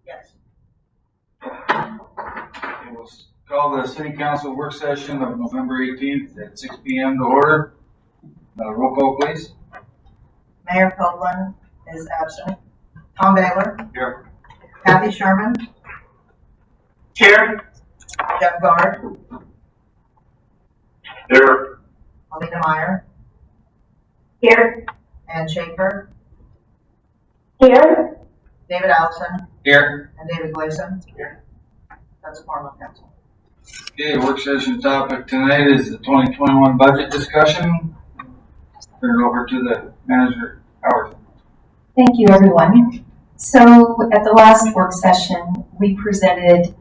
Yes. Okay, we'll call the City Council work session of November 18th at 6 p.m. to order. Roll call, please. Mayor Copeland is absent. Tom Baylor. Here. Kathy Sherman. Here. Jeff Guard. Here. Alina Meyer. Here. Ann Schaefer. Here. David Allison. Here. And David Gleason. Here. That's a form of council. Okay, work session topic tonight is the 2021 budget discussion. Turn it over to the manager, Howard. Thank you, everyone. So at the last work session, we presented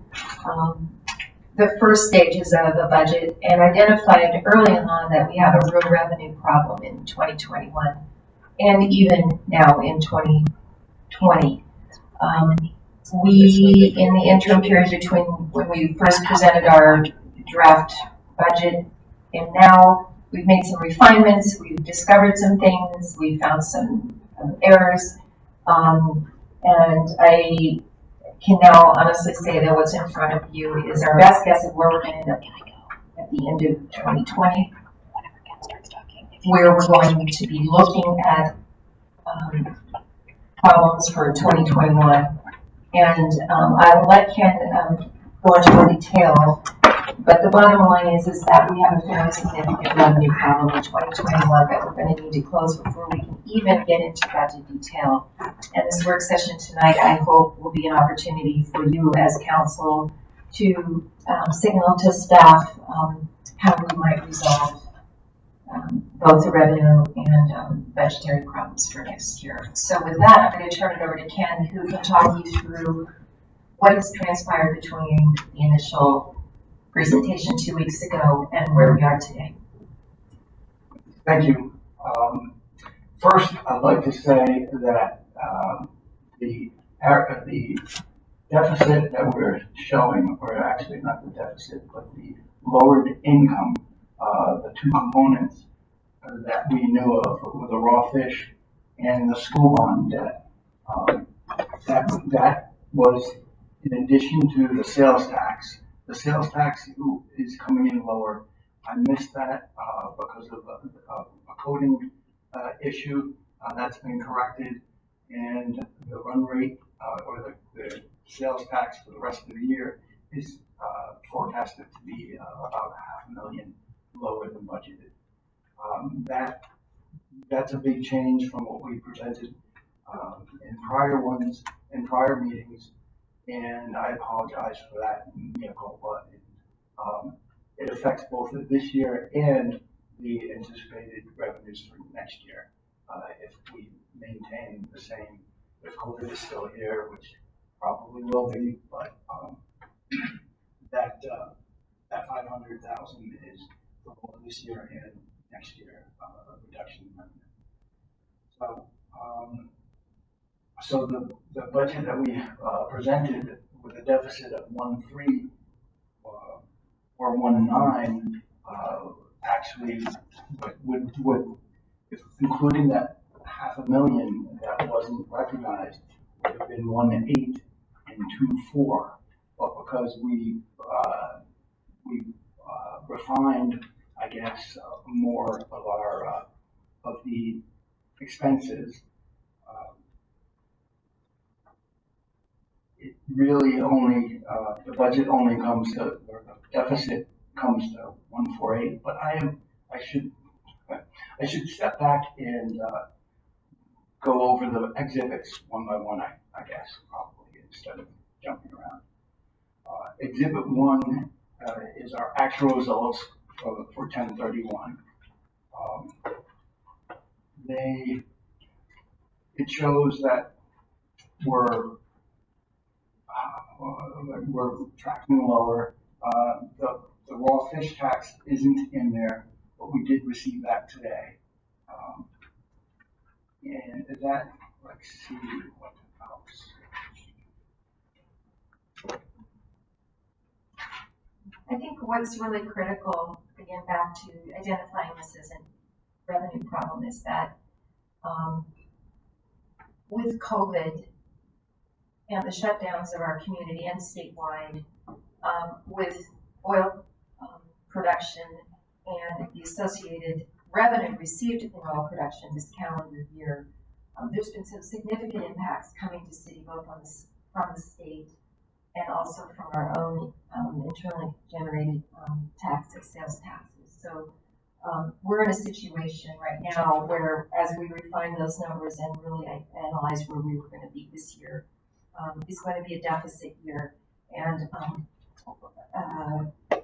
the first stages of the budget and identified early on that we have a real revenue problem in 2021 and even now in 2020. We, in the interim period between when we first presented our draft budget and now, we've made some refinements, we've discovered some things, we found some errors, and I can now honestly say that what's in front of you is our best guess of where we're going to end up at the end of 2020, where we're going to be looking at problems for 2021. And I will let Ken go into more detail, but the bottom line is that we have a fairly significant revenue problem in 2021 that we're going to need to close before we can even get into budget detail. And this work session tonight, I hope, will be an opportunity for you as council to signal to staff how we might resolve both the revenue and budgetary problems for next year. So with that, I'm going to turn it over to Ken, who can talk you through what has transpired between the initial presentation 2 weeks ago and where we are today. Thank you. First, I'd like to say that the deficit that we're showing, or actually not the deficit, but the lowered income, the two components that we knew of were the raw fish and the school bond debt. That was in addition to the sales tax. The sales tax is coming in lower. I missed that because of a coding issue. That's been corrected, and the run rate or the sales tax for the rest of the year is forecasted to be about $500,000 lower than budgeted. That's a big change from what we presented in prior meetings, and I apologize for that, but it affects both this year and the anticipated revenues for next year. If we maintain the same, if COVID is still here, which probably will be, but that $500,000 is for both this year and next year, a reduction in revenue. So the budget that we presented with a deficit of 1.3 or 1.9 actually would, if including that $500,000 that wasn't recognized, would have been 1.8 and 2.4. But because we refined, I guess, more of our of the expenses, it really only the budget only comes to, or the deficit comes to 1.48. But I should step back and go over the exhibits one by one. I guess probably instead of jumping around. Exhibit 1 is our actual results for 10/31. It shows that we're tracking lower. The raw fish tax isn't in there, but we did receive that today. And that, let's see what else. I think what's really critical, again, back to identifying this as a revenue problem, is that with COVID and the shutdowns of our community and statewide, with oil production and the associated revenue received in oil production this calendar year, there's been some significant impacts coming to city, both from the state and also from our own internally generated taxes, sales taxes. So we're in a situation right now where, as we refine those numbers and really analyze where we were going to be this year, it's going to be a deficit year. And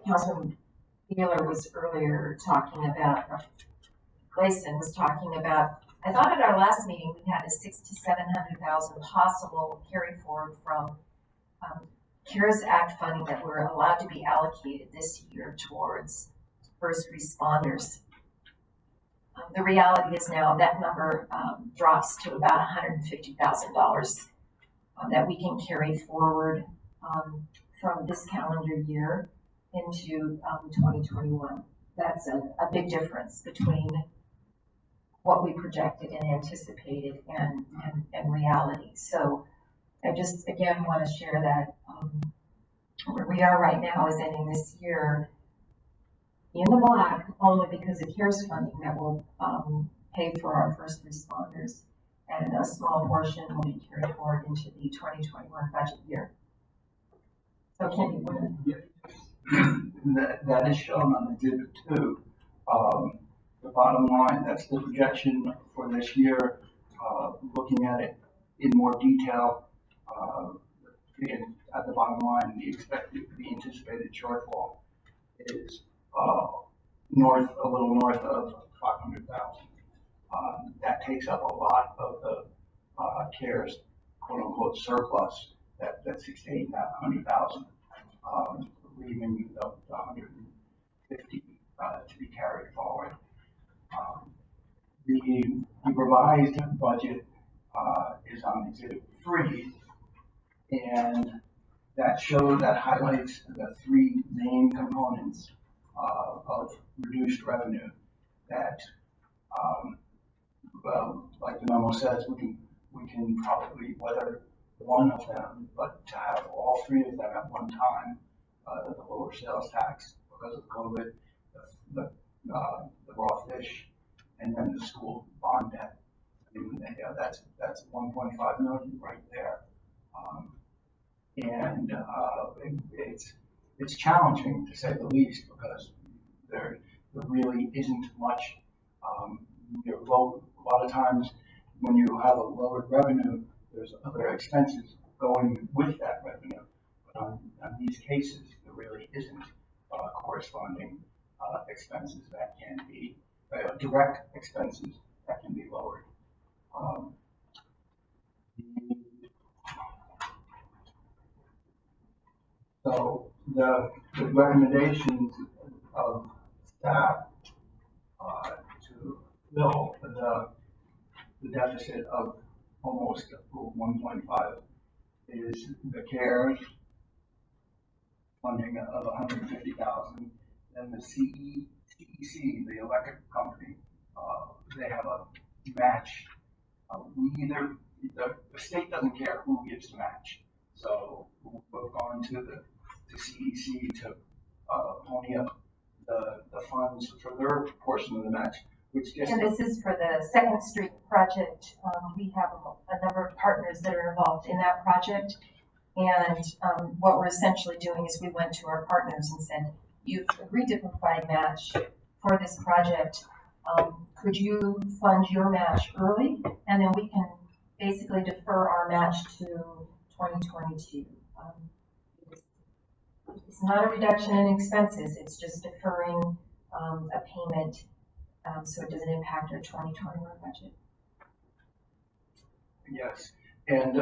Councilman Wheeler was earlier talking about, Gleason was talking about, I thought at our last meeting we had a $600,000 to $700,000 possible carry forward from CARES Act funding that were allowed to be allocated this year towards first responders. The reality is now that number drops to about $150,000 that we can carry forward from this calendar year into 2021. That's a big difference between what we projected and anticipated and reality. So I just, again, want to share that where we are right now is ending this year in the black only because of CARES funding that will pay for our first responders, and a small portion will be carried forward into the 2021 budget year. So Ken, you want to? That is shown on Exhibit 2. The bottom line, that's the projection for this year. Looking at it in more detail, again, at the bottom line, the anticipated shortfall is a little north of 500,000. That takes up a lot of the CARES quote unquote surplus, that 68, that 100,000, leaving the 150 to be carried forward. The revised budget is on Exhibit 3, and that highlights the three main components of reduced revenue that, well, like the memo says, we can probably weather one of them, but to have all three of them at one time, the lower sales tax because of COVID, the raw fish, and then the school bond debt. I mean, that's 1.5 million right there. And it's challenging to say the least because there really isn't much. A lot of times when you have a lowered revenue, there's other expenses going with that revenue. But on these cases, there really isn't corresponding expenses that can be direct expenses that can be lowered. So the recommendations of staff to fill the deficit of almost 1.5 is the CARES funding of 150,000, and the CEC, the electric company, they have a match. The state doesn't care who gives the match, so we've gone to the CEC to pony up the funds for their portion of the match, which just. And this is for the Second Street project. We have a number of partners that are involved in that project, and what we're essentially doing is we went to our partners and said, "You've agreed to provide match for this project. Could you fund your match early, and then we can basically defer our match to 2022." It's not a reduction in expenses, it's just deferring a payment so it doesn't impact our 2021 budget. Yes, and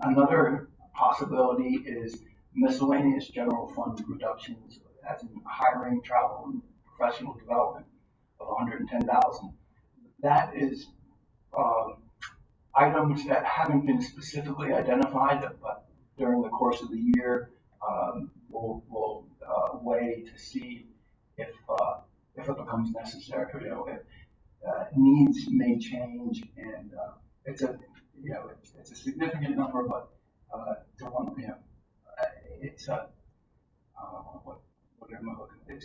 another possibility is miscellaneous general fund reductions, as in hiring, travel, and professional development of 110,000. That is items that haven't been specifically identified, but during the course of the year, we'll weigh to see if it becomes necessary. If needs may change, and it's a significant number, but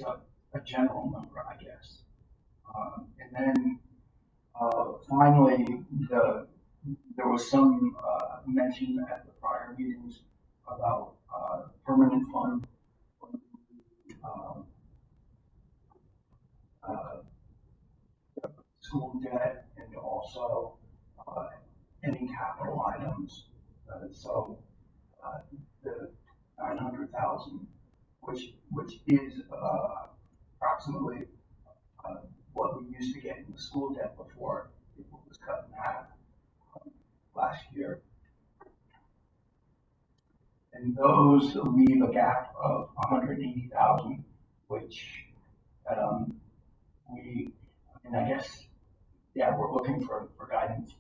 it's a general number, I guess. And then, finally, there was some, mention at the prior meetings about, permanent fund. um, uh, School debt and also, any capital items. So, the 900,000, which is, approximately, what we used to get in the school debt before it was cut in half last year. And those leave a gap of 180,000, which, I guess, yeah, we're looking for guidance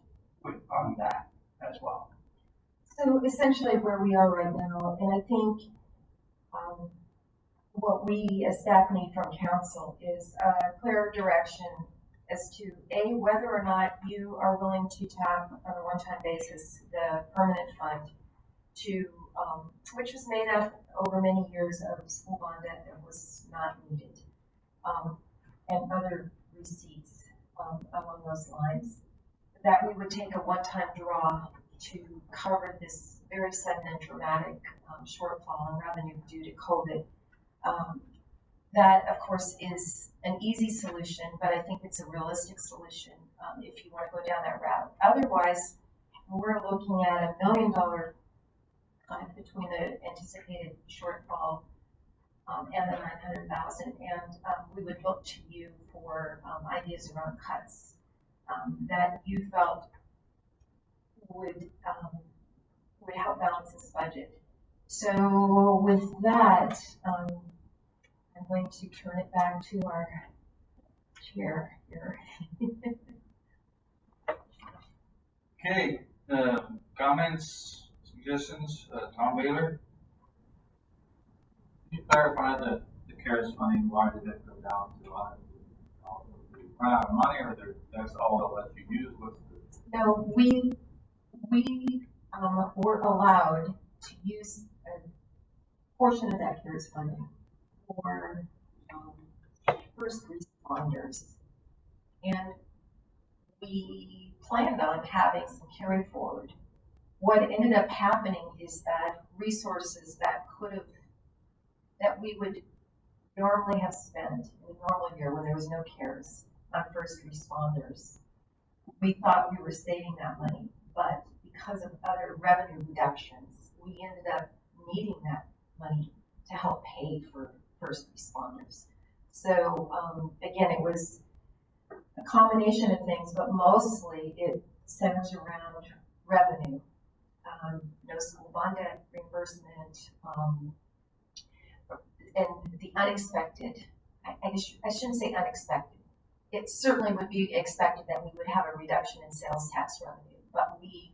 on that as well. So essentially where we are right now, and I think, what we as staff need from council is a clear direction as to A, whether or not you are willing to tap on a one-time basis the permanent fund to, which was made up over many years of school bond debt that was not needed, and other receipts along those lines, that we would take a one-time draw to cover this very sudden and dramatic shortfall in revenue due to COVID. That, of course, is an easy solution, but I think it's a realistic solution if you want to go down that route. Otherwise, we're looking at $1 million cut between the anticipated shortfall and the 900,000, and we would look to you for ideas around cuts that you felt would help balance this budget. So with that, I'm going to turn it back to our chair here. Okay, comments, suggestions, Tom Baylor? Can you clarify the CARES funding, why did it go down to run out of money, or that's all they'll let you use? What's the... No, we were allowed to use a portion of that CARES funding for first responders, and we planned on having some carry forward. What ended up happening is that resources that we would normally have spent in a normal year when there was no CARES on first responders, we thought we were saving that money, but because of other revenue reductions, we ended up needing that money to help pay for first responders. So again, it was a combination of things, but mostly it centers around revenue. No school bond debt reimbursement, and the unexpected. I shouldn't say unexpected. It certainly would be expected that we would have a reduction in sales tax revenue, but we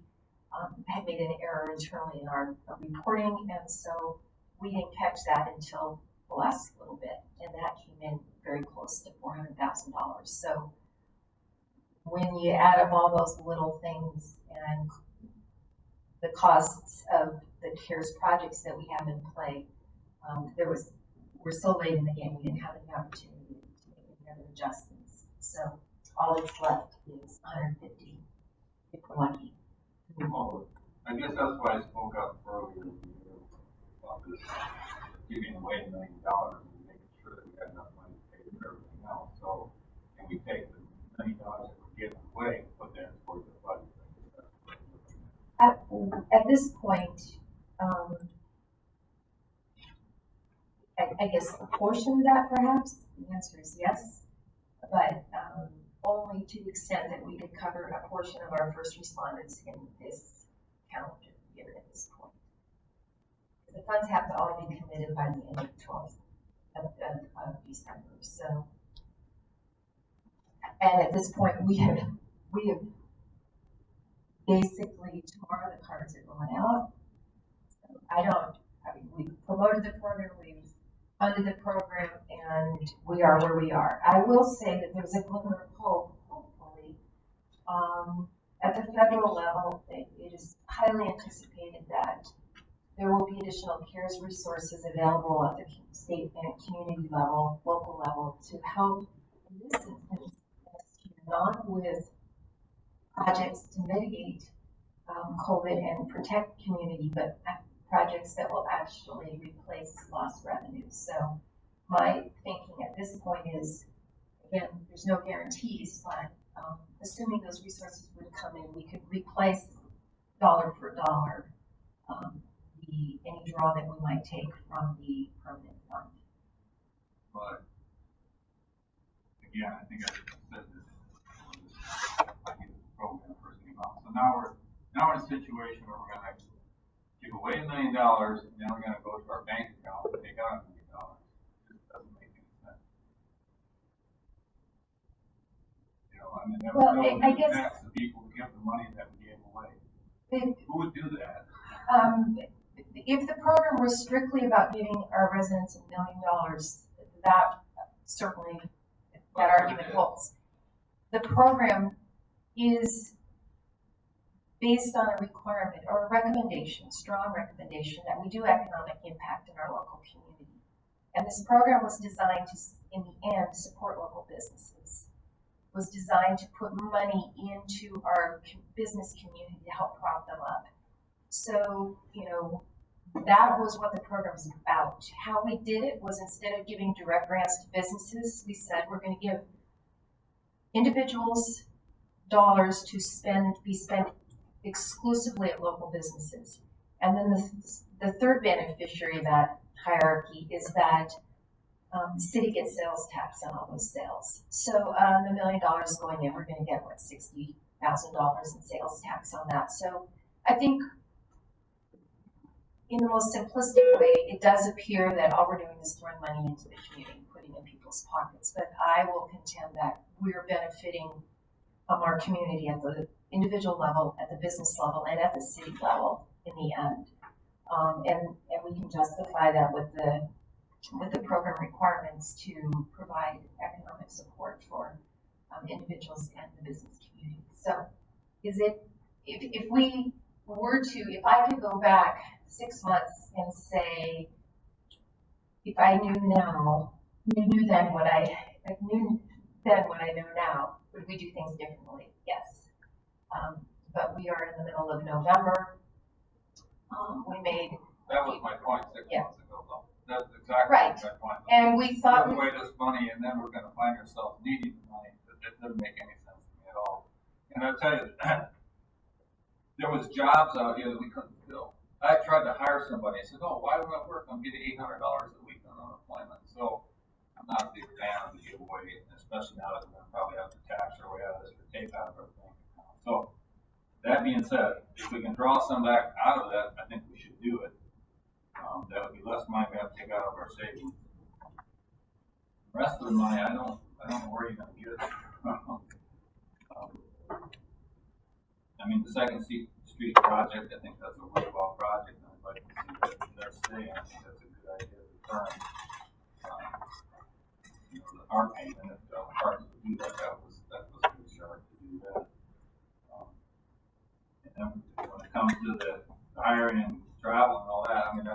had made an error internally in our reporting, and so we didn't catch that until the last little bit, and that came in very close to $400,000. So when you add up all those little things and the costs of the CARES projects that we have in play, we're so late in the game, we didn't have any opportunity to make any other adjustments. So all that's left is 150 if we're lucky. Well, I guess that's why I spoke up earlier about this giving away $1 million and making sure that we had enough money to pay for everything else. So, can we take the $1 million that we're giving away, put that towards the budget? At this point, I guess a portion of that perhaps, the answer is yes, but only to the extent that we could cover a portion of our first responders in this calendar year at this point. The funds have to all be committed by the end of 12th of December. So, and at this point, we have basically, tomorrow the cards are going out. So we've promoted the program, we've funded the program, and we are where we are. I will say that there's a glimmer of hope, hopefully. At the federal level, it is highly anticipated that there will be additional CARES resources available at the state and community level, local level, to help in this instance, not with projects to mitigate COVID and protect community, but projects that will actually replace lost revenues. So my thinking at this point is, again, there's no guarantees, but assuming those resources would come in, we could replace dollar for dollar any draw that we might take from the permanent fund. But again, I think I said this, I think the program first came out. So now we're in a situation where we're gonna give away $1 million, and then we're gonna go to our bank account and take out $1 million. It just doesn't make any sense. You know, I mean, that Well, would I guess- tax the people who give the money that we gave away. If, Who would do that? if the program was strictly about giving our residents $1 million, that certainly, that argument holds. The program is based on a requirement or a recommendation, strong recommendation, that we do economic impact in our local community. And this program was designed to, in the end, support local businesses. Was designed to put money into our business community to help prop them up. So, you know, that was what the program was about. How we did it was, instead of giving direct grants to businesses, we said we're going to give individuals dollars to be spent exclusively at local businesses. And then the third beneficiary of that hierarchy is that the city gets sales tax on all those sales. So the $1 million going in, we're going to get $60,000 in sales tax on that. So I think, in the most simplistic way, it does appear that all we're doing is throwing money into the community, putting it in people's pockets. But I will contend that we're benefiting our community at the individual level, at the business level, and at the city level in the end. And we can justify that with the program requirements to provide economic support for individuals and the business community. So, is it, if we were to, if I could go back 6 months and say, if I knew then what I know now, would we do things differently? Yes. But we are in the middle of November. That was my point 6 Yeah. months ago, though. That's exactly Right. my point. And we thought Give away this money, and then we're gonna find ourselves needing the money. That doesn't make any sense to me at all. And I'll tell you, there was jobs out here that we couldn't fill. I tried to hire somebody. I said, "Oh, why would I work? I'm getting $800 a week on unemployment." So I'm not a big fan of the giveaway, especially now that we're gonna probably have to tax our way out of this or take out of our bank account. So that being said, if we can draw some back out of that, I think we should do it. That would be less money we have to take out of our savings. The rest of the money, I don't know where you're gonna get it. I mean, the Second Street project, I think that's a worthwhile project, and I'd like to see that stay. I think that's a good idea to turn. You know, the art payment, if the parks would do that, that was pretty sharp to do that. And then when it comes to the hiring and travel and all that, I mean,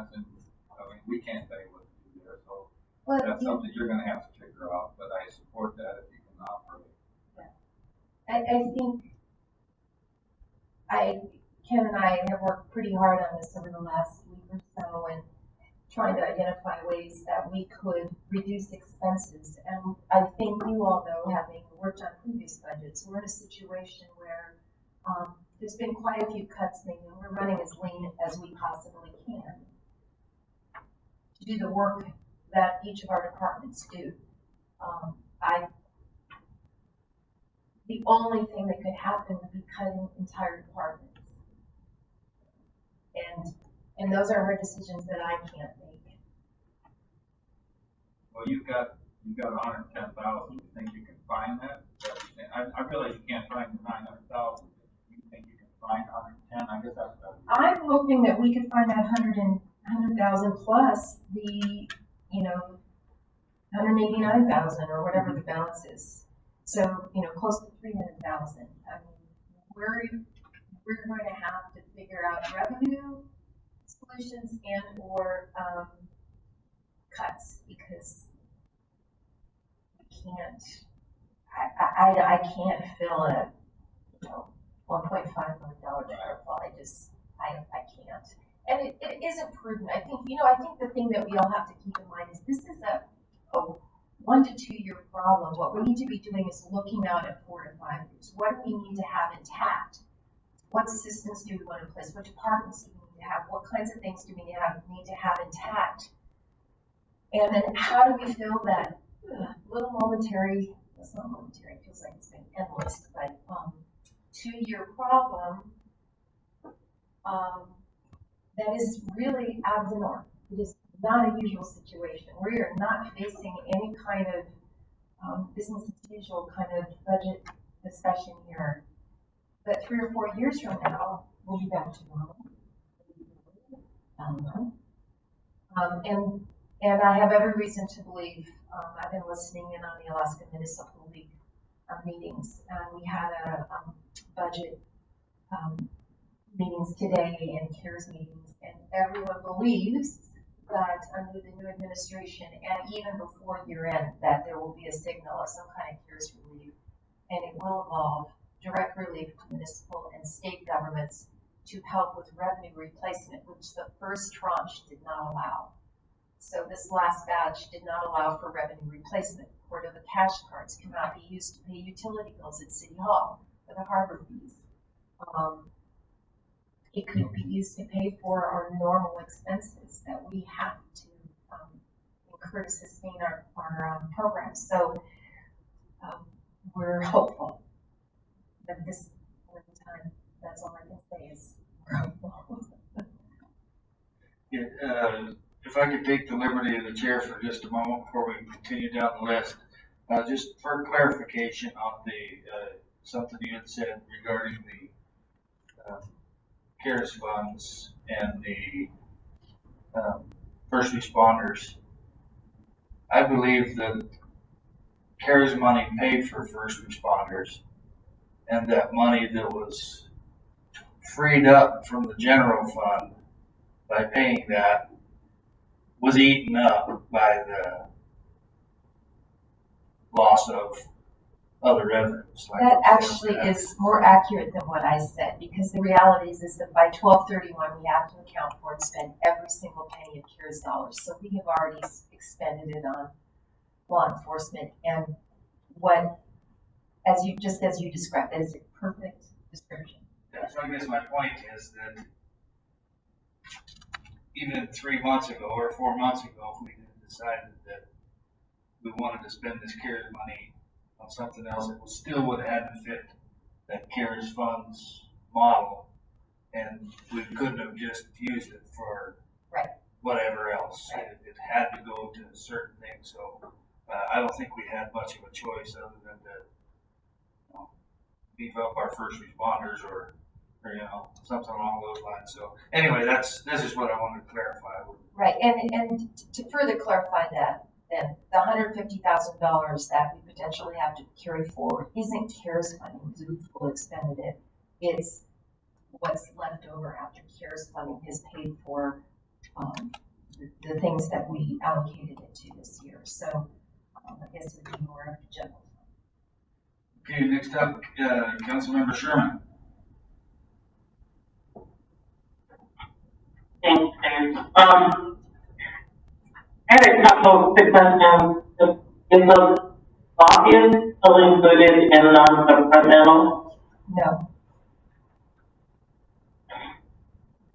we can't tell you what to do there, so that's something you're gonna have to figure out, but I support that if you can operate. I think Ken and I have worked pretty hard on this over the last week or so, and trying to identify ways that we could reduce expenses. And I think you all know, having worked on previous budgets, we're in a situation where there's been quite a few cuts made, and we're running as lean as we possibly can to do the work that each of our departments do. The only thing that could happen would be cutting entire departments. And those are hard decisions that I can't make. Well, you've got 110,000. You think you can find that? I realize you can't find the 900,000. You think you can find 110? I guess that's what I'm hoping that we could find that 100,000 plus the, 189,000 or whatever the balance is. So, close to 300,000. I mean, we're going to have to figure out revenue solutions and or, cuts, because we can't, I can't fill a, $1.5 million shortfall. I can't. And it isn't prudent. I think the thing that we all have to keep in mind is this is a 1 to 2 year problem. What we need to be doing is looking out at 4 to 5 years. What do we need to have intact? What systems do we want in place? What departments do we need to have? What kinds of things do we need to have intact? And then how do we fill that little momentary, it's not momentary, it feels like it's been endless, but 2 year problem that is really out of the norm. It is not a usual situation. We are not facing any kind of business as usual kind of budget discussion here. But 3 or 4 years from now, we'll be back to normal. And I have every reason to believe, I've been listening in on the Alaska Municipal League meetings, and we had a budget meetings today and CARES meetings, and everyone believes that under the new administration and even before year end that there will be a signal of some kind of CARES relief, and it will involve direct relief to municipal and state governments to help with revenue replacement, which the first tranche did not allow. So this last batch did not allow for revenue replacement. Part of the cash cards cannot be used to pay utility bills at City Hall for the harbor fees. It could be used to pay for our normal expenses that we have to incur to sustain our programs. So we're hopeful. At this point in time, that's all I can say is we're hopeful. Yeah, if I could take the liberty of the chair for just a moment before we continue down the list, just for clarification on the something you had said regarding the CARES funds and the first responders. I believe that CARES money paid for first responders, and that money that was freed up from the general fund by paying that was eaten up by the loss of other revenues. Like That actually is more accurate than what I said, because the reality is that by 12/31 we have to account for and spend every single penny of CARES dollars. So we have already expended it on law enforcement, and what, as you described, that is a perfect description. Yeah, so I guess my point is that even 3 months ago or 4 months ago, if we had decided that we wanted to spend this CARES money on something else, it still would have had to fit that CARES funds model, and we couldn't have just used it for whatever else. Right. It had to go to certain things. So I don't think we had much of a choice other than to beef up our first responders or something along those lines. So anyway, this is what I wanted to clarify. Right, and to further clarify that, then the $150,000 that we potentially have to carry forward isn't CARES funding because we've fully expended it. It's what's left over after CARES funding has paid for the things that we allocated it to this year. So I guess it would be more of a general fund. Okay, next up, Councilmember Sherman. Thanks, Dave. I had a couple of quick questions. Is the lobbyist still included in non-governmental? No,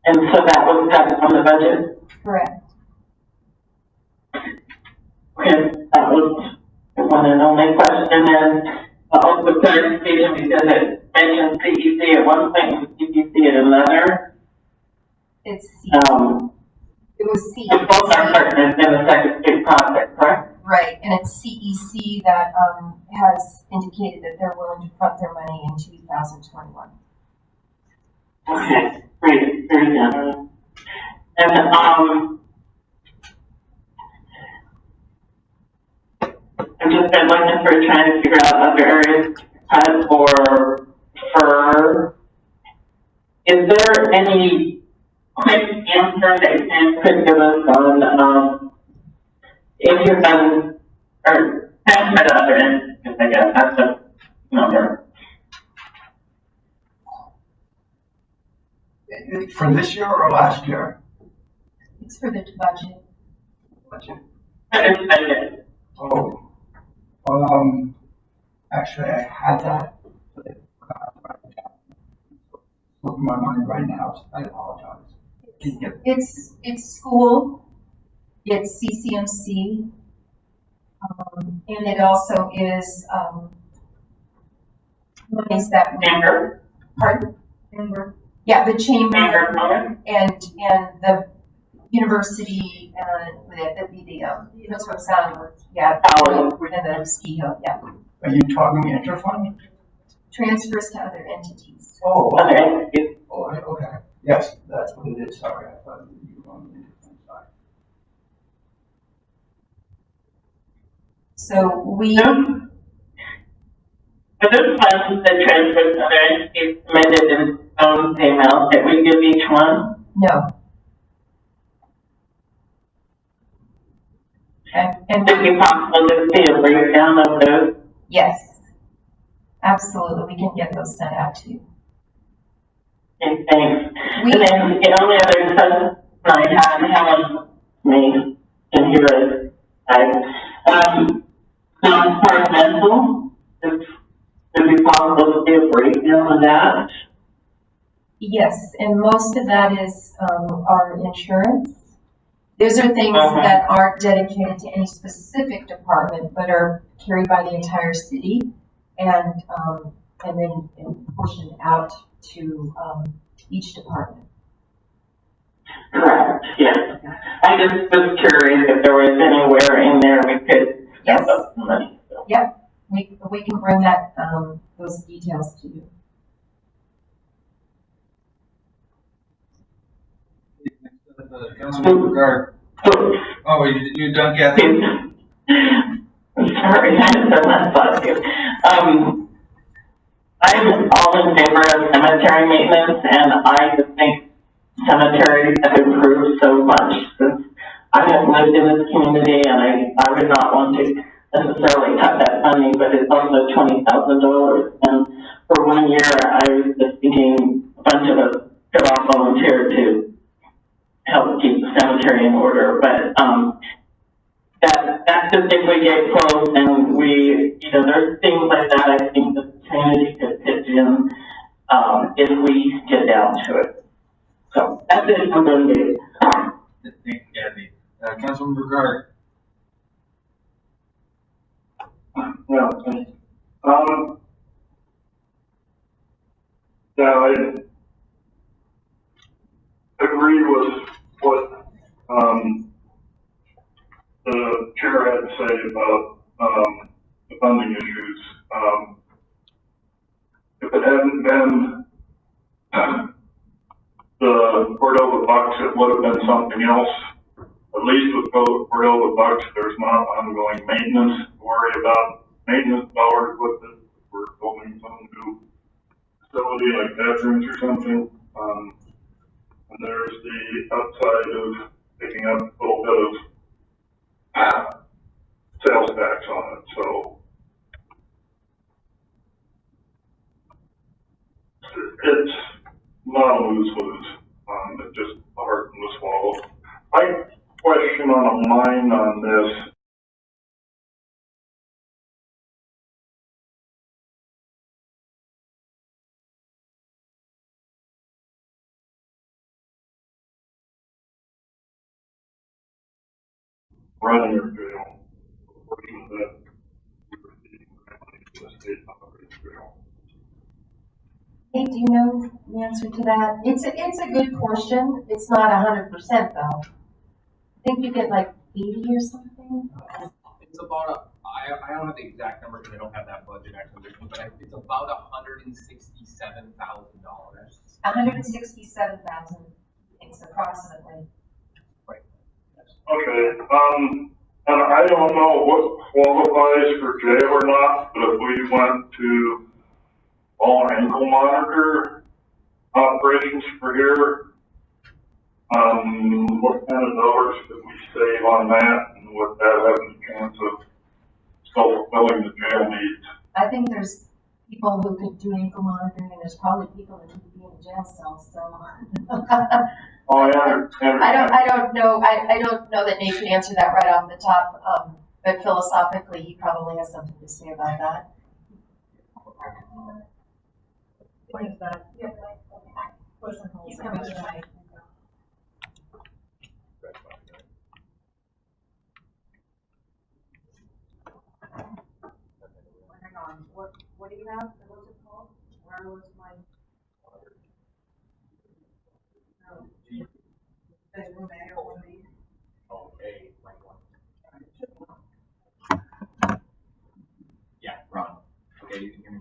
And so that was cut from the budget? correct. Okay, that was the one and only question. And also clarification because it mentioned CEC at one point and CEC at another. It's C. It was C. And both are partners in the second state project, correct? Right, and it's CEC that has indicated that they're willing to front their money in 2021. Okay, great, very good. And I've just been looking for trying to figure out other areas to cut or for. Is there any quick answer confirm that you could give us on, if you've done, or transfer to other entities, I guess, that's the number. For this year or last year? It's for the budget. Oh, actually, I had that. But I forgot to write it down. Look in my mind right now, so I apologize. Can you- It's school, it's CCMC, and it also is, monies that we, Chamber, pardon? Yeah, the chamber chamber, and the university, that'd be the, Prince Rose Sound, yeah, and the ski hill, yeah. Are you talking interfund? Transfers to other entities. Oh, okay. oh, okay. Yes, that's what it is. Sorry, I thought you were on the interfund side. So we, For those funds that transfer to other entities submitted in own email, that we give each one? no. And Would it be possible to see a breakdown of those? yes, absolutely, we can get those sent out to you. Okay, thanks. We- And then the only other question I had, Helen, me, and here is, non-departmental, would it be possible to see a breakdown of that? Yes, and most of that is, our insurance. Those are things Uh-huh. that aren't dedicated to any specific department, but are carried by the entire city and then portioned out to, each department. Correct, yes. I just was curious if there was anywhere in there we could Yes. step up some money. So. Yep, we can bring that, those details to you. Councilmember Guard. Oh, you done, Kathy? I'm sorry, I said that last year. I'm all in favor of cemetery maintenance, and I just think cemeteries have improved so much since I have lived in this community, and I would not want to necessarily cut that funding, but it's also $20,000. And for 1 year, I was just thinking a bunch of us could all volunteer to help keep the cemetery in order, but, that's just if we get close and there's things like that I think the community could pitch in, if we get down to it. So, that's it, I'm done, Dave. Thank you, Kathy. Councilmember Guard. Yeah, I agree with what, the chair had to say about, the funding issues. If it hadn't been the Cordova Bucks, it would have been something else. At least with Cordova Bucks, there's not ongoing maintenance to worry about. Maintenance dollars with it. We're building some new facility like bedrooms or something. And there's the upside of picking up a little bit of sales tax on it. So it's not a lose-lose. It's just a hard one to swallow. I question on a line on this. Running your jail, a portion of that, you're receiving money from the state operating jail. Hey, do you know the answer to that? It's a good portion, it's not 100% though. I think you get like 80 or something. It's about I don't have the exact number because I don't have that budget actually, but it's about $167,000. 167,000, it's approximately. Okay, and I don't know what qualifies for jail or not, but if we went to all ankle monitor operations for here, What kind of dollars could we save on that, and would that have a chance of fulfilling the jail needs? I think there's people who could do ankle monitoring, and there's probably people that could be in a jail cell, so. Oh, I understand. I don't know that Nate can answer that right off the top, but philosophically, he probably has something to say about that. What is that? He's coming tonight. Hang on, what do you have? What's it called? Where was my? No. There's room A or room B. Okay, like one. Yeah, Ron. Okay, you can hear me.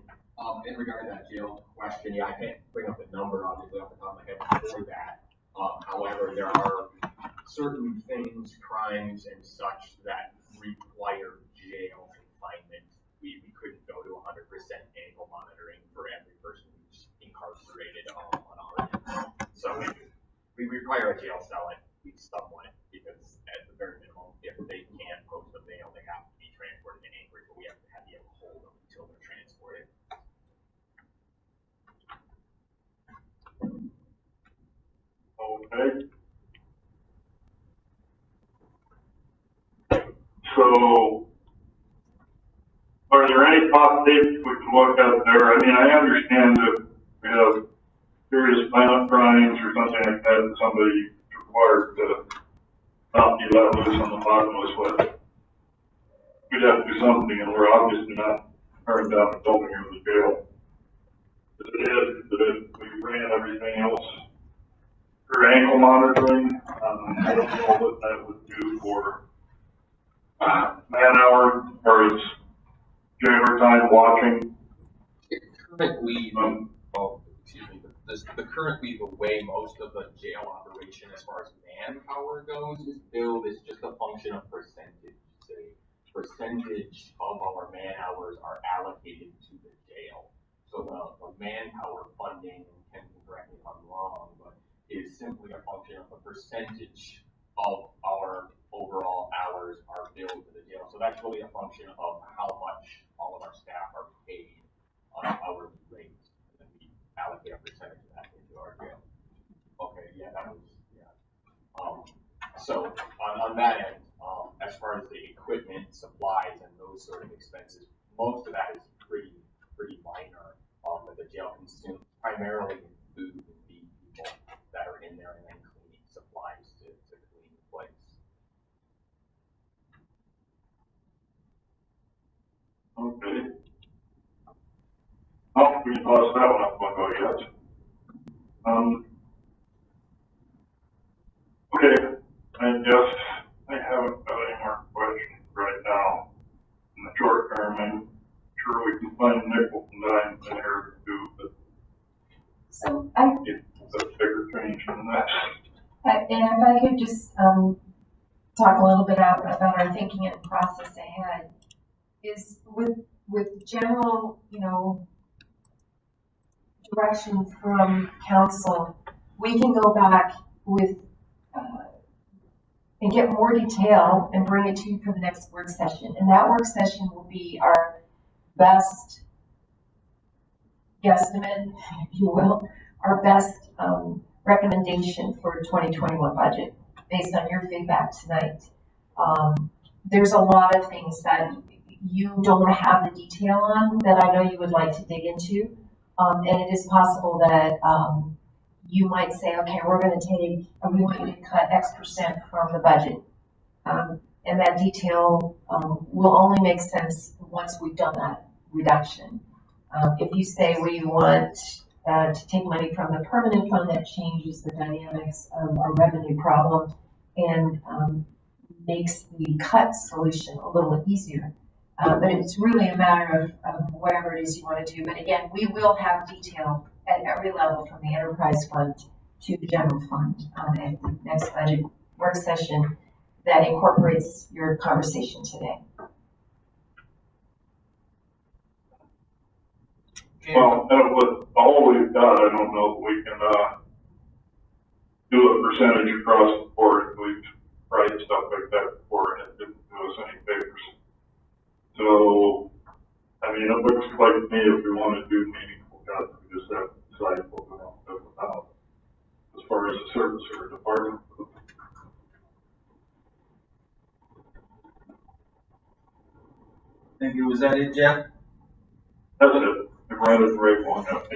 In regard to that jail question, yeah, I can't bring up the number obviously off the top of my head for that. However, there are certain things, crimes and such that require jail confinement. We couldn't go to 100% ankle monitoring for every person who's incarcerated on our end. So we require a jail cell at least somewhat, because at the very minimum, if they can't post a bail, they have to be transported to Anchorage, but we have to be able to hold them until they're transported. Okay. So, are there any positives we can look at there? I mean, I understand that we have serious violent crimes or something like that, and somebody required to not be let loose on the bottomless list. We'd have to do something, and we're obviously not turning down the building of the jail. As it is, that we ran everything else for ankle monitoring. I don't know what that would do for man hour or as jailer time watching. Currently, the currently the way most of the jail operation as far as manpower goes is billed is just a function of percentage. Say, percentage of our man hours are allocated to the jail. So the manpower funding, can correct me if I'm wrong, but is simply a function of the percentage of our overall hours are billed to the jail. So that's really a function of how much all of our staff are paid on an hourly rate, and then we allocate a percentage of that into our jail. Okay, yeah, that was, yeah. So on that end, as far as the equipment, supplies, and those sort of expenses, most of that is pretty minor. That the jail consumes primarily in food and feed people that are in there, and then cleaning supplies to clean the place. Okay. Oh, we can toss that one up one go yet. Okay, I guess I haven't got any more questions right now. In the short term, I'm sure we can find nickels and dimes in here too, but So it's a bigger change than that. and if I could just talk a little bit about our thinking and process ahead, is with general, direction from council, we can go back with and get more detail and bring it to you for the next work session. And that work session will be our best guesstimate, if you will, our best recommendation for 2021 budget based on your feedback tonight. There's a lot of things that you don't have the detail on that I know you would like to dig into. And it is possible that you might say, okay, we want you to cut X% from the budget. And that detail will only make sense once we've done that reduction. If you say we want to take money from the permanent fund, that changes the dynamics of our revenue problem and makes the cut solution a little easier. But it's really a matter of whatever it is you want to do. But again, we will have detail at every level from the enterprise fund to the general fund at the next budget work session that incorporates your conversation today. Well, with all we've got, I don't know if we can do a percentage across the board. We've tried stuff like that before and it didn't do us any favors. So, I mean, it looks like to me if we want to do meaningful cuts, we just have to decide what we want to do about as far as the service or department. Thank you. Was that it, Jeff? That's it. I brought it the right one up.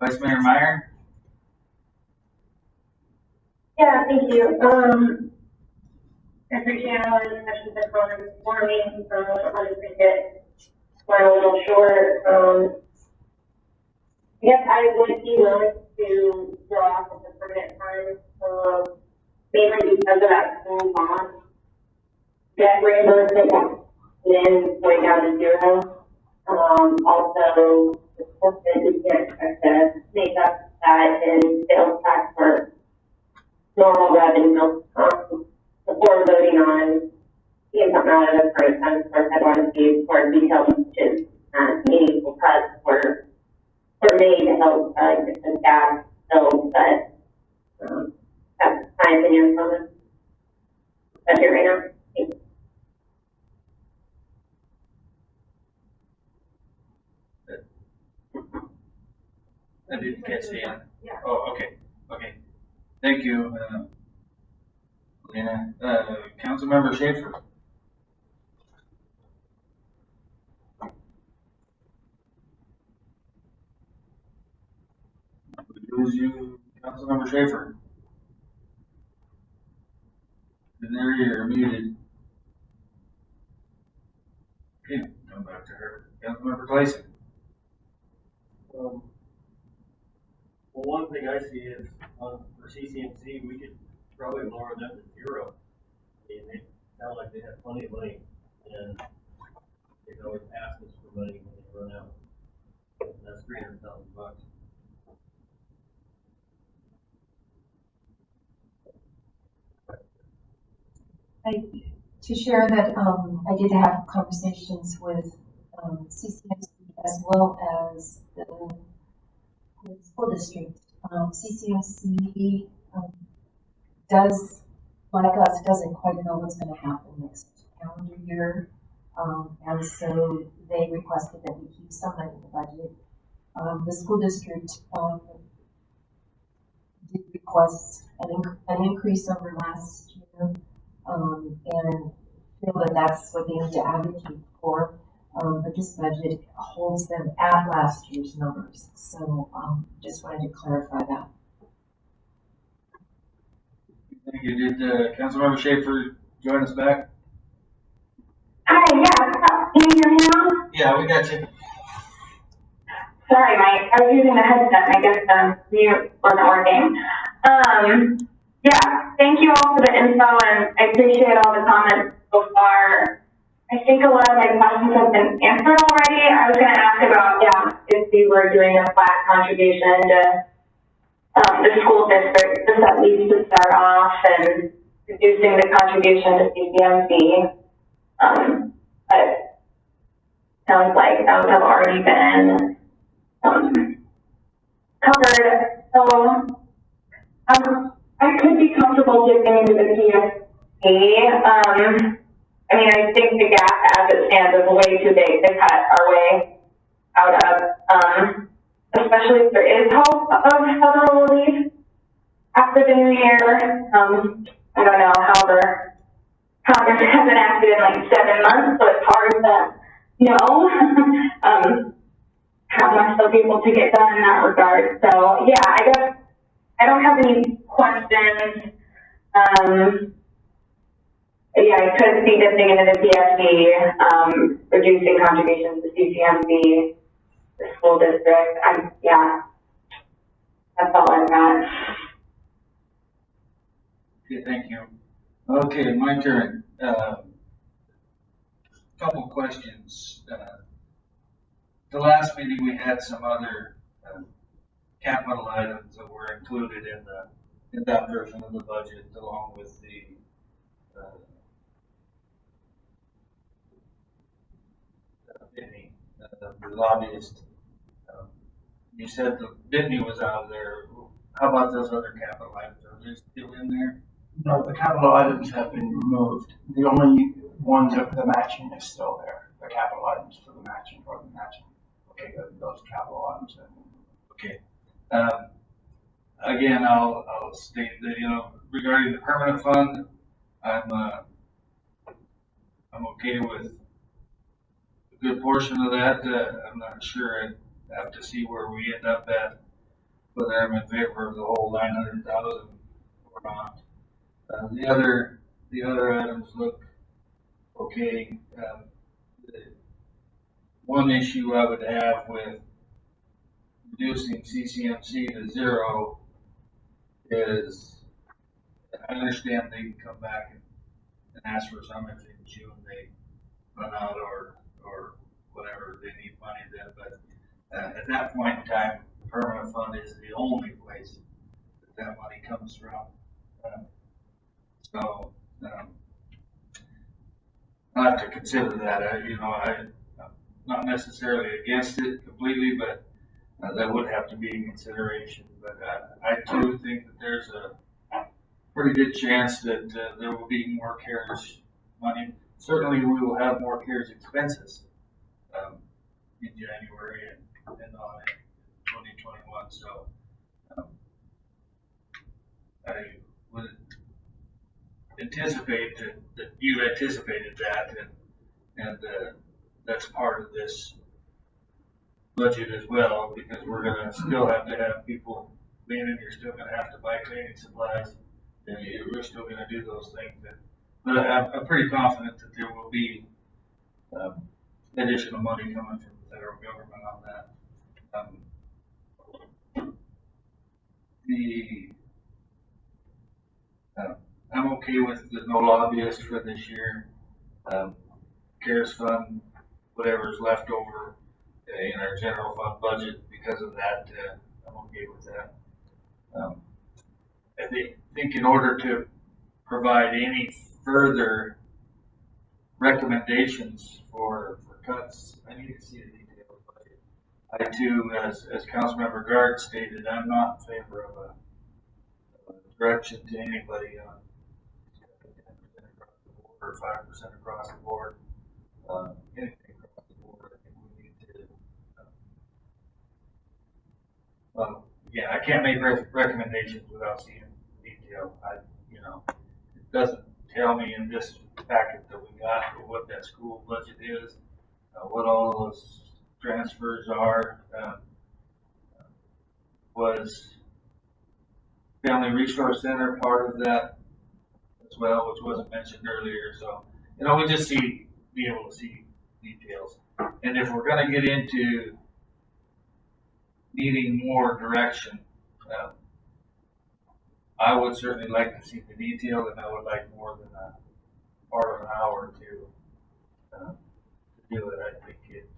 Vice Mayor Meyer? Yeah, thank you. I appreciate all the discussions that gone on before me. I'll just make it run a little short. Yes, I would be willing to draw off of the permanent time, mainly because of that school bond. Debt reimbursement, then going down to zero. Also, the school said we can't expect to make up that in sales tax for normal revenue. Before voting on getting something out of the current funds, of course, I'd want to see more detailed messages, meaningful cuts were made to help get the staff filled, but that's my opinion on it. That's it right now. Thank you. I didn't catch the end. Yeah. Oh, okay. Okay. Thank you, Lena. Councilmember Schaefer. Lose you, Councilmember Schaefer. And there you're muted. Okay, come back to her. Councilmember Clayson. Well, one thing I see is for CCMC, we could probably lower them to zero. I mean, they sound like they have plenty of money, and they can always ask us for money when they run out. That's $300,000. To share that I did have conversations with CCMC as well as the school district. CCMC does, like us, doesn't quite know what's going to happen next calendar year, and so they requested that we keep some money in the budget. The school district did request an increase over last year. And feel that that's what they need to advocate for. But this budget holds them at last year's numbers. So just wanted to clarify that. Thank you. Did Councilmember Schaefer join us back? Hi, yeah. Can you hear me now? Yeah, we got you. Sorry, I was using the headset and I guess the mute wasn't working. Yeah, thank you all for the info and I appreciate all the comments so far. I think a lot of my questions have been answered already. I was going to ask about, if we were doing a flat contribution to the school district, just at least to start off, and reducing the contribution to CCMC. But sounds like those have already been covered. So I could be comfortable dipping into the PSP. I mean, I think the gap as it stands is way too big to cut our way out of, especially if there is hope of federal relief after the new year. I don't know, however, Congress hasn't acted in like 7 months, so it's hard to know how much they'll be able to get done in that regard. So, yeah, I guess I don't have any questions. Yeah, I could see dipping into the PSP, reducing contributions to CCMC, the school district. That's all I've got. Okay, thank you. Okay, my turn. Couple questions. The last meeting we had some other capital items that were included in that version of the budget, along with the Bitney, the lobbyist. You said the Bitney was out of there. How about those other capital items? Are they're still in there? No, the capital items have been removed. The only ones that the matching is still there. The capital items for the matching or the matching. Okay, those capital items have been removed. Okay. Again, I'll state that, you know, regarding the permanent fund, I'm okay with a good portion of that. I'm not sure. I'd have to see where we end up at, whether I'm in favor of the whole 900,000 or not. The other items look okay. The one issue I would have with reducing CCMC to 0 is, I understand they can come back and ask for some if in June they run out or whatever, they need money then, but at that point in time, the permanent fund is the only place that money comes from. I'll have to consider that. I'm not necessarily against it completely, but that would have to be in consideration. But I too think that there's a pretty good chance that there will be more CARES money. Certainly, we will have more CARES expenses in January and on in 2021. So I would anticipate that you anticipated that, and that's part of this budget as well, because we're going to still have to have people cleaning. You're still going to have to buy cleaning supplies. And we're still going to do those things. But I'm pretty confident that there will be additional money coming from the federal government on that. I'm okay with the no lobbyist for this year. CARES fund, whatever's left over in our general fund budget, because of that, I'm okay with that. I think in order to provide any further recommendations for cuts, I need to see a detailed budget. I too, as Councilmember Gard stated, I'm not in favor of a direction to anybody on 10% across the board or 5% across the board. Anything across the board, I think we need to. Again, I can't make recommendations without seeing detail. It doesn't tell me in this packet that we got what that school budget is, what all those transfers are. Was Family Resource Center part of that as well, which wasn't mentioned earlier? So, we just be able to see details. And if we're going to get into needing more direction, I would certainly like to see the detail, and I would like more than a part of an hour to do it. I think it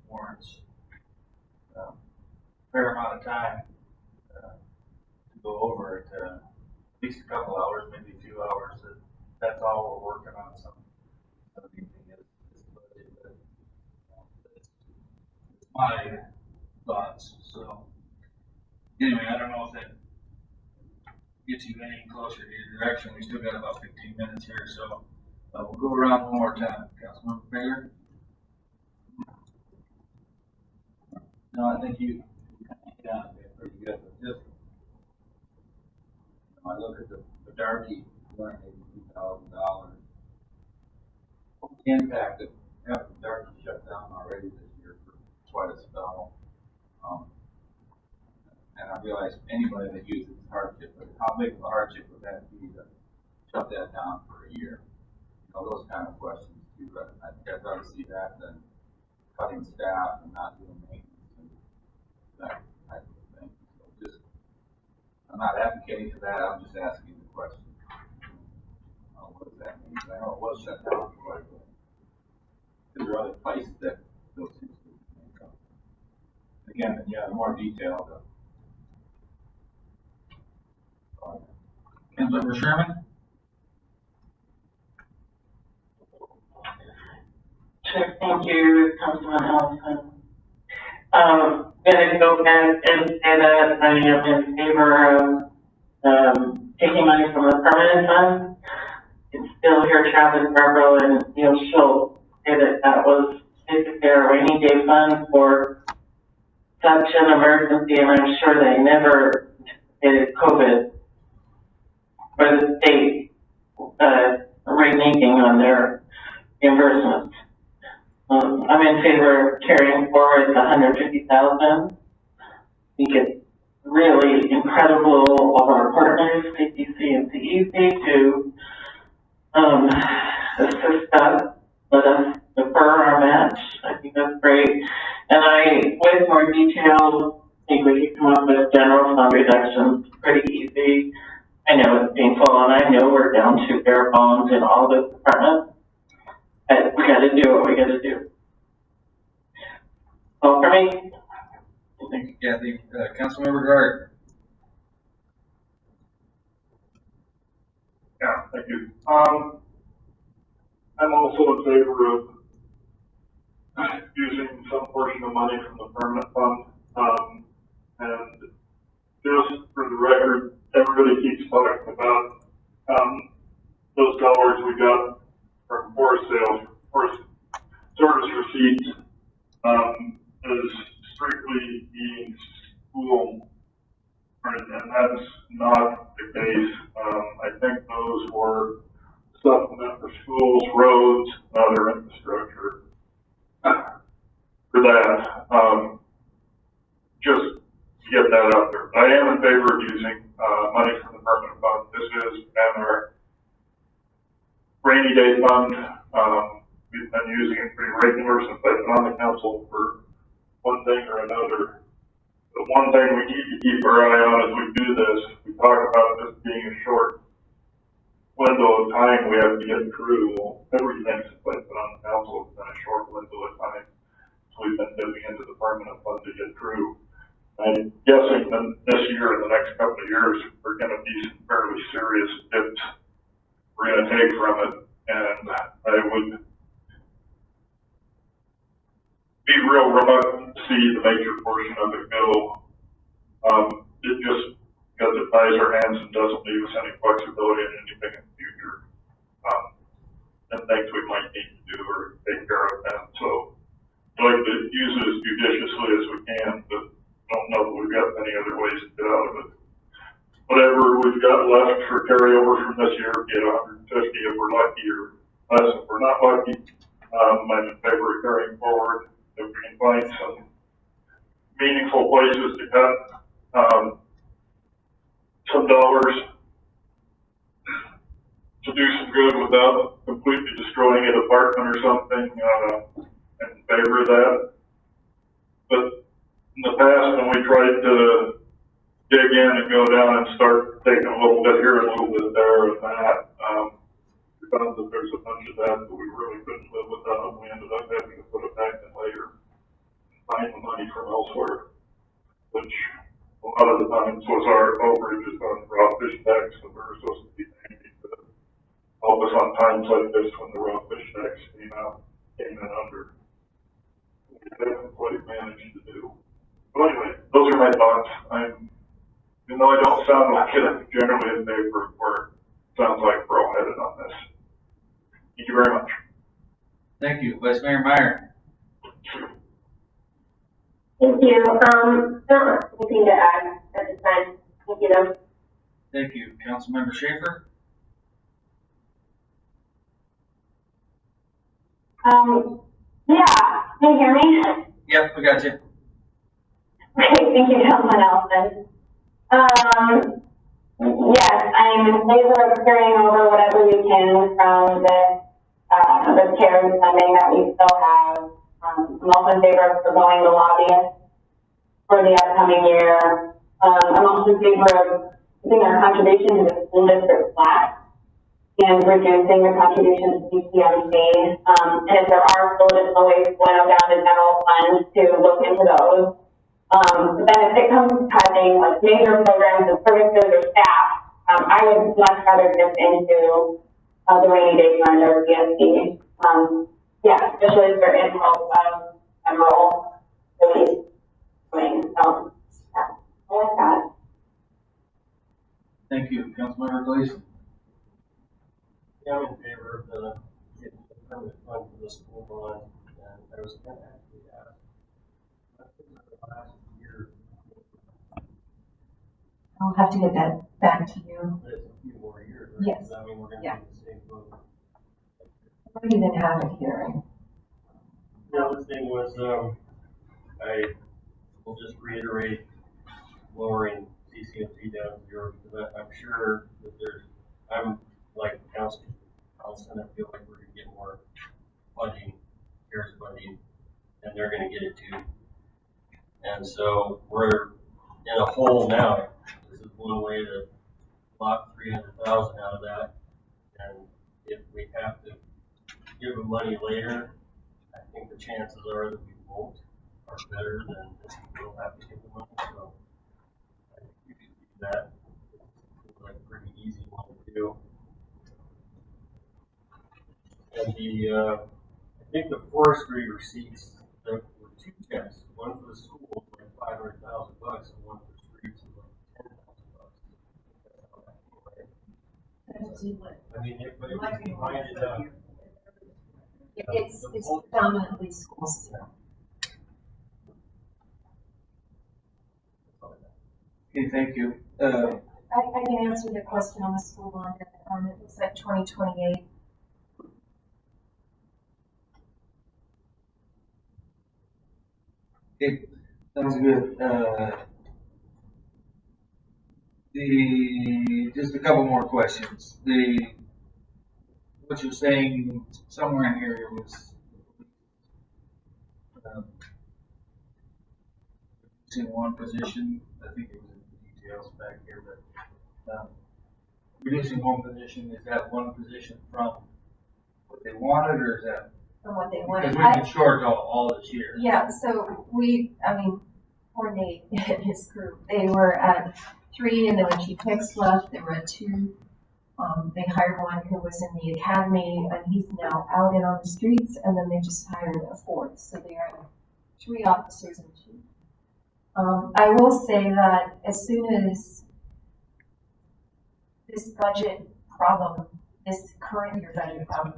warrants a fair amount of time to go over it, at least a couple hours, maybe a few hours. That's all we're working on. Something is budget, but it's my thoughts. So anyway, I don't know if that gets you any closer to your direction. We still got about 15 minutes here, so we'll go around one more time. Councilmember Baylor? No, I think you hit on it pretty good. But just, I look at the Darky $282,000. What's the impact of having Darky shut down already this year for quite a spell? And I realize anybody that uses hardship, but how big of a hardship would that be to shut that down for a year? Those kind of questions too. But I'd rather see that than cutting staff and not doing maintenance and that type of thing. So I'm not advocating for that. I'm just asking the question. What does that mean? I know it was shut down for quite a bit. There are other places that those things would make up. Again, more detail. Councilmember Sherman? Sure, thank you, Councilman Ellison. Gonna go back and say that I am in favor of taking money from the permanent fund. You can still hear Travis Barbaro and Neil Schultz say that that was basically a rainy day fund for such an emergency, and I'm sure they never anticipated COVID or the state reneging on their reimbursements. I'm in favor of carrying forward the $150,000. I think it's really incredible of our partners, CTC and CEC, to assist us, let us defer our match. I think that's great. And with more detail, I think we could come up with general fund reductions pretty easy. I know it's painful, and I know we're down to bare bones in all the departments, but we gotta do what we gotta do. All for me. Thank you, Kathy. Councilmember Gard. Yeah, thank you. I'm also in favor of using some portion of money from the permanent fund. And just for the record, everybody keeps talking about those dollars we got from forest sales, forest service receipts, as strictly being school, and that's not the case. I think those were supplement for schools, roads, and other infrastructure. For that, just to get that out there. I am in favor of using money from the permanent fund. This is our rainy day fund. We've been using it pretty regular since I've been on the council for one thing or another. The one thing we need to keep our eye on as we do this, we talk about this being a short window of time we have to get through. Well, everything since I've been on the council has been a short window of time. So we've been dipping into the permanent fund to get through. I'm guessing that this year and the next couple of years, we're going to be some fairly serious dips we're going to take from it. And I would be real reluctant to see the major portion of it go. It just, because it ties our hands and doesn't leave us any flexibility in anything in the future. And things we might need to do or take care of them. So I'd like to use it as judiciously as we can, but don't know that we've got many other ways to get out of it. Whatever we've got left for carryover from this year, get 150 if we're lucky, or less if we're not lucky. I'm in favor of carrying forward. If we can find some meaningful places to cut some dollars to do some good without completely destroying an apartment or something, I'm in favor of that. But in the past, when we tried to dig in and go down and start taking a little bit here, a little bit there, and that, we found that there's a bunch of that we really couldn't live without, and we ended up having to put it back in later and find the money from elsewhere, which a lot of the times was our overages on raw fish tax that we were supposed to be paying to help us on times like this when the raw fish tax came in under. We haven't quite managed to do. But anyway, those are my thoughts. Even though I don't sound like it, I'm generally in favor of where it sounds like we're all headed on this. Thank you very much. Thank you. Vice Mayor Meyer. Thank you. Nothing to add at this time. Thank you, though. Thank you. Councilmember Schaefer. Yeah, can you hear me? Yep, we got you. Okay, thank you, Councilman Ellison. Yes, I'm in favor of carrying over whatever we can from the CARES funding that we still have. I'm also in favor of forgoing the lobbyists for the upcoming year. I'm also in favor of keeping our contribution to the school district flat and reducing the contribution to CCMC. And if there are still additional ways to go down the general fund, to look into those. But then if it comes to cutting like major programs and services or staff, I would much rather dip into the rainy day fund or CSD. Yeah, especially for in help of general relief. So, yeah, I like that. Thank you. Councilmember Gleason. Yeah, I'm in favor of the, getting the permanent fund for the school bond, and I was gonna actually ask, I think the last year, I'll have to get that back to you. but it's a few more years, right? Yes. 'Cause, I mean, we're gonna Yeah. be the same boat. I don't even have it here. The other thing was, I will just reiterate lowering CCMC down to 0, because I'm sure that I'm like Councilman, I feel like we're gonna get more funding, CARES funding, and they're gonna get it too. And so we're in a hole now. This is one way to lock 300,000 out of that. And if we have to give them money later, I think the chances are that we won't are better than if we will have to give them money. So I think we should do that. It's like a pretty easy one to do. And I think the forestry receipts, there were 2 checks, one for the school, like $500,000, and one for the streets, like $10,000. I mean, it was divided up. It's predominantly schools. Okay, thank you. I can answer the question on the school bond. It looks like 2028. Okay, sounds good. Just a couple more questions. What you're saying somewhere in here was, in one position, I think it was in the details back here, but, reducing one position, is that one position from what they wanted, or is that? From what they Because wanted. we've been short all this year. Yeah, so poor Nate and his group, they were at 3, and then when Chief Hicks left, they were at 2. They hired one who was in the academy, and he's now out and on the streets, and then they just hired a 4th, so they are 3 officers and 2. I will say that as soon as this budget problem, this current year budget problem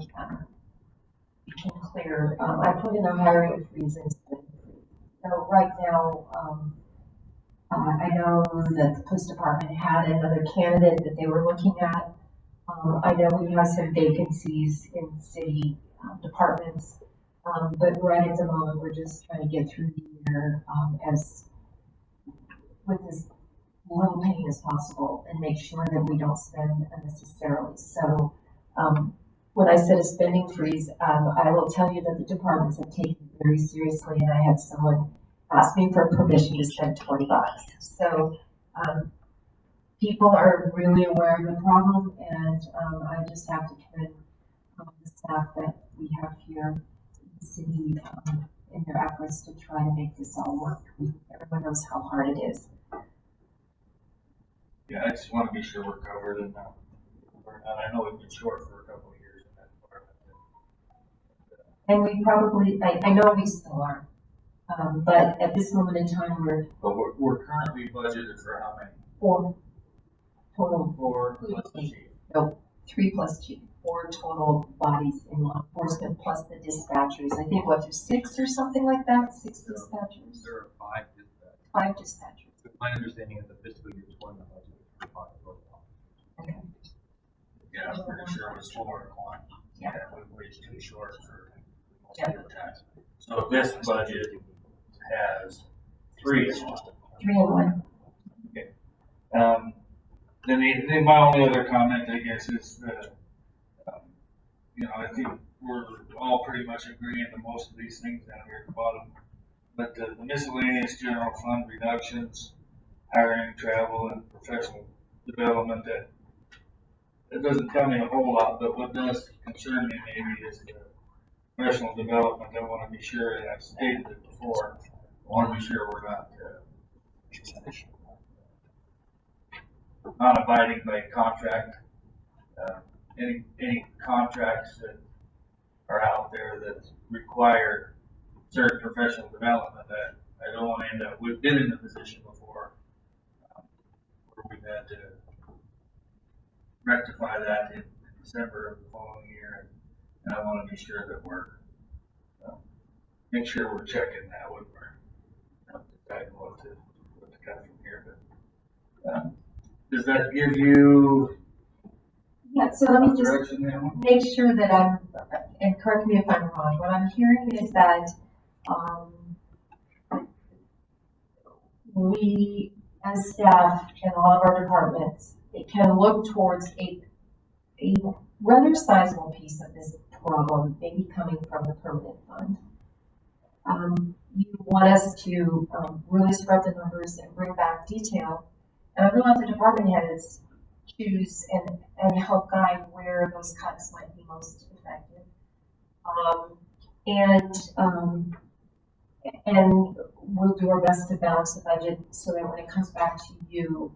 became clear, I put in a hiring freeze and spending freeze. So right now, I know that the police department had another candidate that they were looking at. I know we have some vacancies in city departments, but right at the moment, we're just trying to get through the year with as little pain as possible and make sure that we don't spend unnecessarily. So when I said a spending freeze, I will tell you that the departments have taken it very seriously, and I had someone ask me for permission to spend $20. So people are really aware of the problem, and I just have to commend the staff that we have here in the city in their efforts to try to make this all work. Everyone knows how hard it is. Yeah, I just want to be sure we're covered, and I know we've been short for a couple of years in that department. And we probably, I know we still are, but at this moment in time, we're currently budgeted for how many? 4 total. 4 plus the chief. No, 3 plus chief. 4 total bodies in law enforcement plus the dispatchers. I think there's 6 or something like that. 6 dispatchers. There are 5 dispatchers. 5 dispatchers. So my understanding is the fiscal year 20 budget is for 5 total officers. Okay. Yeah, I'm pretty sure it was 4 and 1. Yeah. We waged too short for most Yeah. of the time. So this budget has 3 as well. 3 and 1. Okay. Then my only other comment, I guess, is that, I think we're all pretty much agreeing to most of these things down here at the bottom. But the miscellaneous general fund reductions, hiring, travel, and professional development, that doesn't tell me a whole lot, but what does concern me maybe is the professional development. I want to be sure, and I've stated it before, I want to be sure we're not abiding by contract. Any contracts that are out there that require certain professional development, that I don't want to end up, we've been in the position before where we've had to rectify that in December of the following year. And I wanna be sure that we're, make sure we're checking that when we're deciding what to cut from here, but, does that give you Yeah, so let me just direction there? make sure that I'm, and correct me if I'm wrong, what I'm hearing is that, we, as staff in all of our departments, it can look towards a rather sizable piece of this problem, maybe coming from the permanent fund. You want us to, really spread the numbers and bring back detail, and I really want the department heads choose and help guide where those cuts might be most effective. And we'll do our best to balance the budget so that when it comes back to you,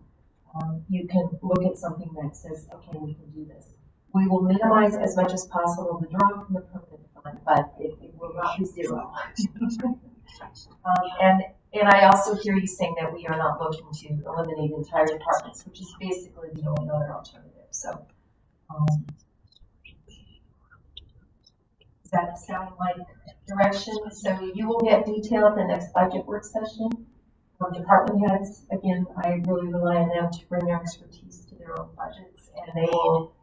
you can look at something that says, okay, we can do this. We will minimize as much as possible the draw from the permanent fund, but it will not be zero. And I also hear you saying that we are not looking to eliminate entire departments, which is basically the only other alternative. So, does that sound like direction? So you will get detail at the next budget work session. Department heads, again, I really rely on them to bring their expertise to their own budgets, and they will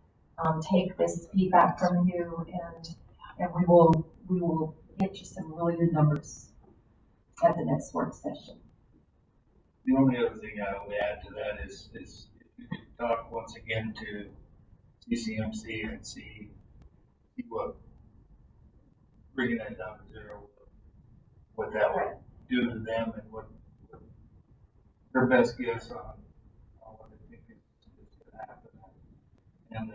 take this feedback from you, and we will get you some really good numbers at the next work session. The only other thing I would add to that is if you could talk once again to CCMC and see what, bringing that down to zero, what that would do to them and what their best guess on what they think is going to happen. And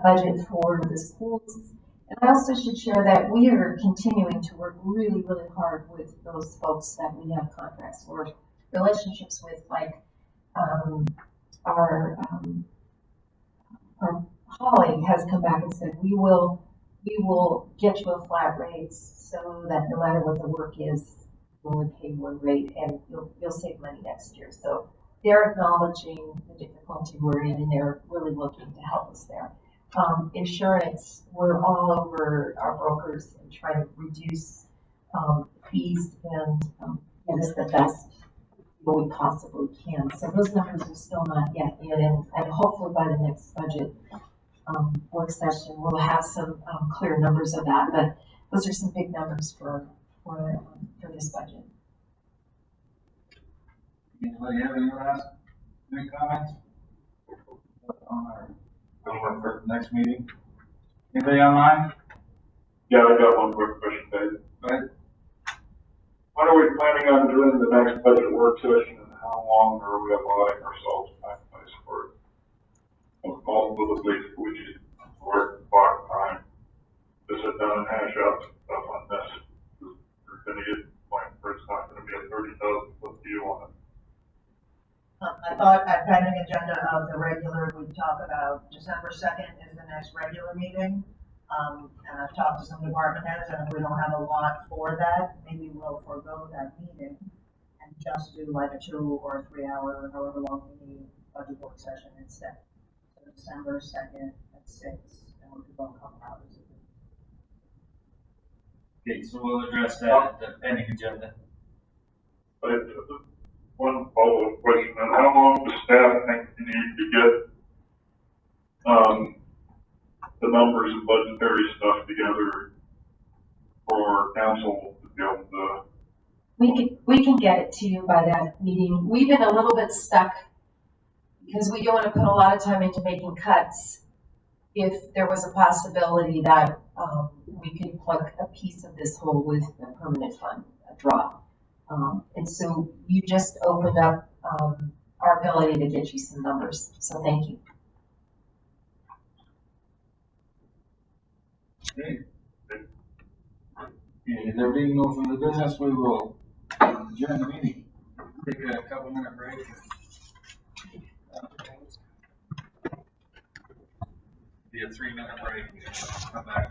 budget for the schools. And I also should share that we are continuing to work really, really hard with those folks that we have contracts or relationships with, like our Holly has come back and said we will get you a flat rate so that no matter what the work is, you'll only pay one rate and you'll save money next year. So they're acknowledging the difficulty we're in and they're really looking to help us there. Insurance, we're all over our brokers and trying to reduce fees and get us the best what we possibly can. So those numbers are still not yet in, and hopefully by the next budget work session we'll have some clear numbers of that. But those are some big numbers for this budget. anybody have any comments on our homework for the next meeting? Anybody online? Yeah, I got one quick question, Dave. Go ahead. When are we planning on doing the next budget work session, and how long are we allowing ourselves time for it? Possibly, we just work block time to sit down and hash out stuff on this. We're gonna get to the point where it's not gonna be a 30,000-foot view on it. I thought at pending agenda of the regular, we'd talk about December 2nd is the next regular meeting. And I've talked to some department heads, and if we don't have a lot for that, maybe we'll forego that meeting and just do like a 2 or 3 hour, or however long we need, budget work session instead. So December 2nd at 6, and we could go a couple hours. Okay, so we'll address that at the pending agenda. But one follow-up question, and how long does staff think you need to get, the numbers and budgetary stuff together for council to be able to? We can get it to you by that meeting. We've been a little bit stuck because we don't want to put a lot of time into making cuts if there was a possibility that we could plug a piece of this hole with the permanent fund drop. And so you just opened up our ability to get you some numbers. So thank you. Okay. Okay, there being no further business, we will adjourn the meeting. Take a couple-minute break. Be a 3-minute break. Come back.